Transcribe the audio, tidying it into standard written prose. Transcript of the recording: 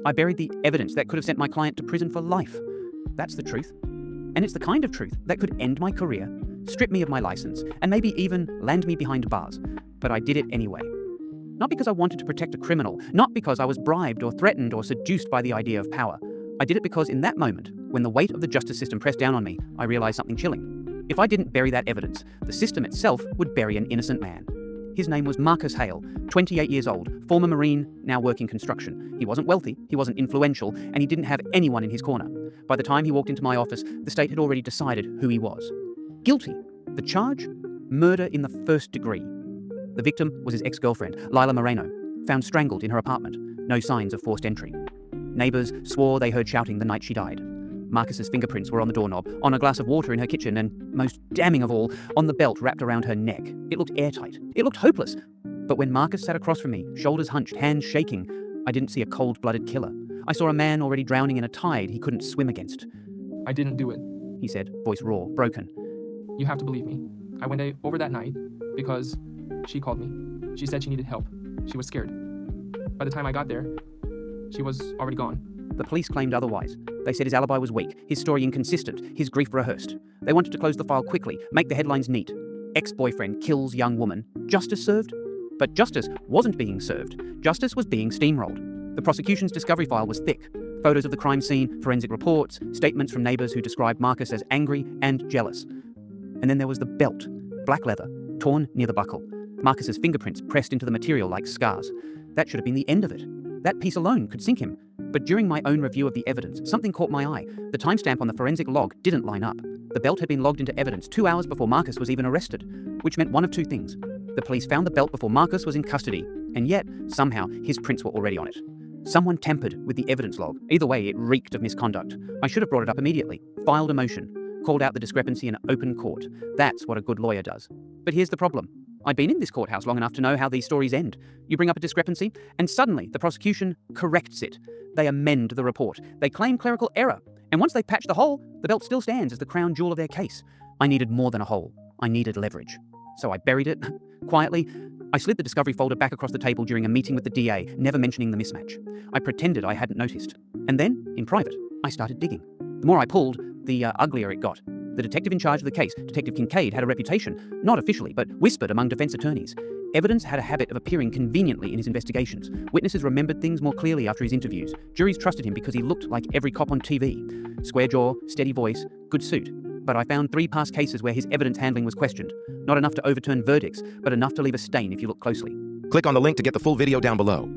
I buried the evidence that could have sent my client to prison for life. That's the truth. And it's the kind of truth that could end my career, strip me of my license, and maybe even land me behind bars. But I did it anyway. Not because I wanted to protect a criminal, not because I was bribed or threatened or seduced by the idea of power. I did it because in that moment, when the weight of the justice system pressed down on me, I realized something chilling. If I didn't bury that evidence, the system itself would bury an innocent man. His name was Marcus Hale, 28 years old, former Marine, now working construction. He wasn't wealthy, he wasn't influential, and he didn't have anyone in his corner. By the time he walked into my office, the state had already decided who he was. Guilty. The charge? Murder in the first degree. The victim was his ex-girlfriend, Lila Moreno, found strangled in her apartment. No signs of forced entry. Neighbours swore they heard shouting the night she died. Marcus's fingerprints were on the doorknob, on a glass of water in her kitchen, and, most damning of all, on the belt wrapped around her neck. It looked airtight. It looked hopeless. But when Marcus sat across from me, shoulders hunched, hands shaking, I didn't see a cold-blooded killer. I saw a man already drowning in a tide he couldn't swim against. I didn't do it, he said, voice raw, broken. You have to believe me. I went over that night because she called me. She said she needed help. She was scared. By the time I got there, she was already gone. The police claimed otherwise. They said his alibi was weak, his story inconsistent, his grief rehearsed. They wanted to close the file quickly, make the headlines neat. Ex-boyfriend kills young woman. Justice served? But justice wasn't being served. Justice was being steamrolled. The prosecution's discovery file was thick. Photos of the crime scene, forensic reports, statements from neighbours who described Marcus as angry and jealous. And then there was the belt, black leather, torn near the buckle. Marcus's fingerprints pressed into the material like scars. That should have been the end of it. That piece alone could sink him. But during my own review of the evidence, something caught my eye. The timestamp on the forensic log didn't line up. The belt had been logged into evidence 2 hours before Marcus was even arrested, which meant one of two things. The police found the belt before Marcus was in custody, and yet, somehow, his prints were already on it. Someone tampered with the evidence log. Either way, it reeked of misconduct. I should have brought it up immediately, filed a motion, called out the discrepancy in open court. That's what a good lawyer does. But here's the problem. I'd been in this courthouse long enough to know how these stories end. You bring up a discrepancy, and suddenly the prosecution corrects it. They amend the report. They claim clerical error. And once they patch the hole, the belt still stands as the crown jewel of their case. I needed more than a hole. I needed leverage. So I buried it, quietly. I slid the discovery folder back across the table during a meeting with the DA, never mentioning the mismatch. I pretended I hadn't noticed. And then, in private, I started digging. The more I pulled, the uglier it got. The detective in charge of the case, Detective Kincaid, had a reputation, not officially, but whispered among defense attorneys. Evidence had a habit of appearing conveniently in his investigations. Witnesses remembered things more clearly after his interviews. Juries trusted him because he looked like every cop on TV. Square jaw, steady voice, good suit. But I found 3 past cases where his evidence handling was questioned. Not enough to overturn verdicts, but enough to leave a stain if you look closely. Click on the link to get the full video down below.